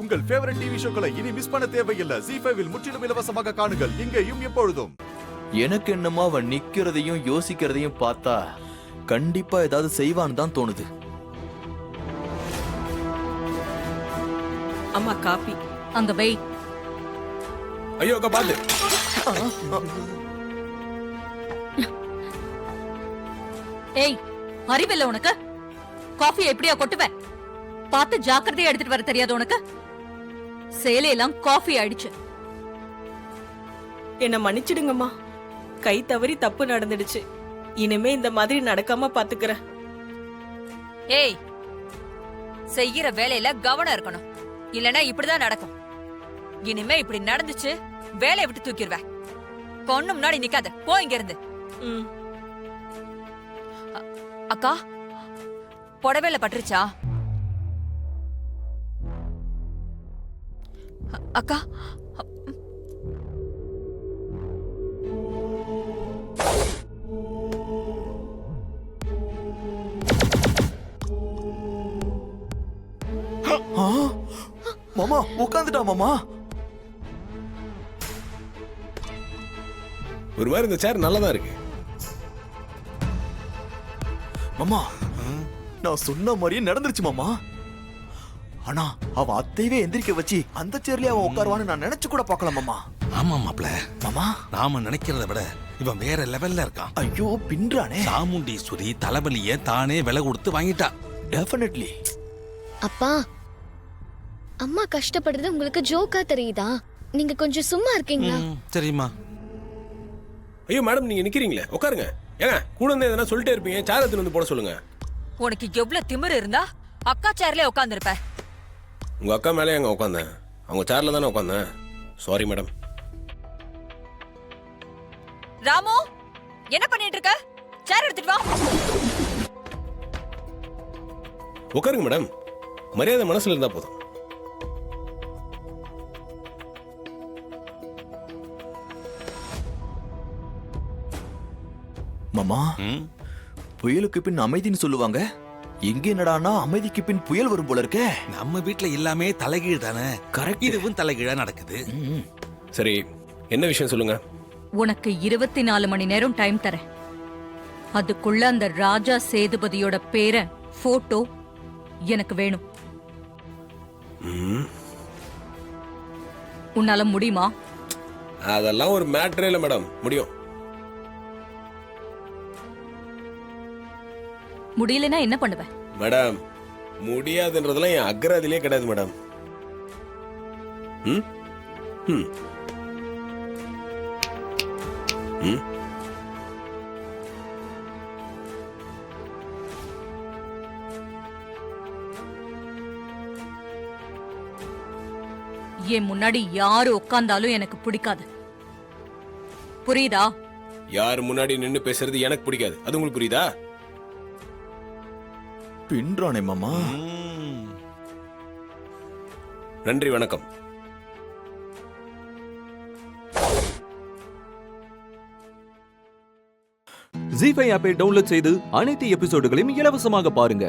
உங்கள் favourite TV ஷோக்களை இனி miss பண்ண தேவையில்லை. ZEE5 இல் முற்றிலும் இலவசமாக காணுங்கள். இங்கேயும் எப்பொழுதும். எனக்கு என்னமோ அவன் நிக்கிறதையும் யோசிக்கிறதையும் பார்த்தா கண்டிப்பா ஏதாவது செய்வான்னு தான் தோணுது. அம்மா காப்பி அங்க வை. ஐயோ அக்கா பாத்து. ஏய், அறிவில்ல உனக்கு? காஃபி எப்படியா கொட்டுவேன்? பார்த்து ஜாக்கிரதையா எடுத்துட்டு வர தெரியாது உனக்கு? சேலையெல்லாம் காஃபி ஆயிடுச்சு. என்ன மன்னிச்சிடுங்கம்மா, கை தவறி தப்பு நடந்துடுச்சு. இனிமே இந்த மாதிரி நடக்காம பாத்துக்கிறேன். ஏய், செய்யற வேலையில கவனம் இருக்கணும், இல்லனா இப்படிதான் நடக்கும். இனிமே இப்படி நடந்துச்சு வேலையை விட்டு தூக்கிடுவேன். பொண்ணு முன்னாடி நிக்காத, போ இங்க இருந்து. அக்கா, புடவையில பட்டுருச்சா? அக்கா, மாமா உட்காந்துட்டா மாமா. ஒரு மாதிரி இந்த சேர் நல்லதா இருக்கு மாமா. நான் சொன்ன மாதிரியே நடந்துருச்சு மாமா. ஆனா அவ அத்தையவே எந்திரிக்க வச்சு அந்த சேர்லயே அவன் உட்காருவான்னு நான் நினைச்சு கூட பார்க்கல மாமா. ஆமா மாப்ள, மாமா நாம நினைக்கிறத விட இவன் வேற லெவல்ல இருக்கான். ஐயோ பின்றானே. சாமுண்டீஸ்வரி தலைவலிய தானே விலை கொடுத்து வாங்கிட்டா. டெஃபினெட்லி. அப்பா, அம்மா கஷ்டப்படுறது உங்களுக்கு ஜோக்கா தெரியுதா? நீங்க கொஞ்சம் சும்மா இருக்கீங்களா? சரிம்மா. ஐயோ மேடம், நீங்க நிக்கிறீங்களே, உட்காருங்க. ஏங்க கூட வந்து எதனா சொல்லிட்டே இருப்பீங்க, சேர் எடுத்து வந்து போட சொல்லுங்க. உனக்கு எவ்வளவு திமிரு இருந்தா அக்கா சேர்லயே உட்கார்ந்திருப்ப. உங்க அக்கா மேலே எங்க உட்காந்தேன்? அவங்க சேர்ல தானே உட்காந்தேன். Sorry madam. ராமு, என்ன பண்ணிட்டு இருக்க? சேர் எடுத்துட்டு வா. உட்காருங்க மேடம், மரியாதை மனசுல இருந்தா போதும். மாமா, புயலுக்கு பின் அமைதின்னு சொல்லுவாங்க. எங்க என்னடானா அமைதிக்கு பின் புயல் வரும் போல இருக்கே. நம்ம வீட்டுல எல்லாமே தலைகீழ் தானே. கரெக்ட். இதுவும் தலைகீழா நடக்குது. சரி, என்ன விஷயம் சொல்லுங்க. உனக்கு 24 மணி நேரம் டைம் தரேன். அதுக்குள்ள அந்த ராஜா சேதுபதியோட பேரை போட்டோ எனக்கு வேணும். உன்னால முடியுமா? அதெல்லாம் ஒரு மேட்டரே இல்ல மேடம். முடியும். முடியலன்னா என்ன பண்ணுவேன்? மேடம், முடியாதுன்றதெல்லாம் என் அக்ராதிலே கிடையாது மேடம். என் முன்னாடி யாரு உட்கார்ந்தாலும் எனக்கு பிடிக்காது. புரியுதா? யார் முன்னாடி நின்னு பேசுறது எனக்கு பிடிக்காது. அது உங்களுக்கு புரியுதா? பின்றானே மாமா. நன்றி, வணக்கம். ZEE5 ஆப்பை டவுன்லோட் செய்து அனைத்து எபிசோடுகளையும் இலவசமாக பாருங்க.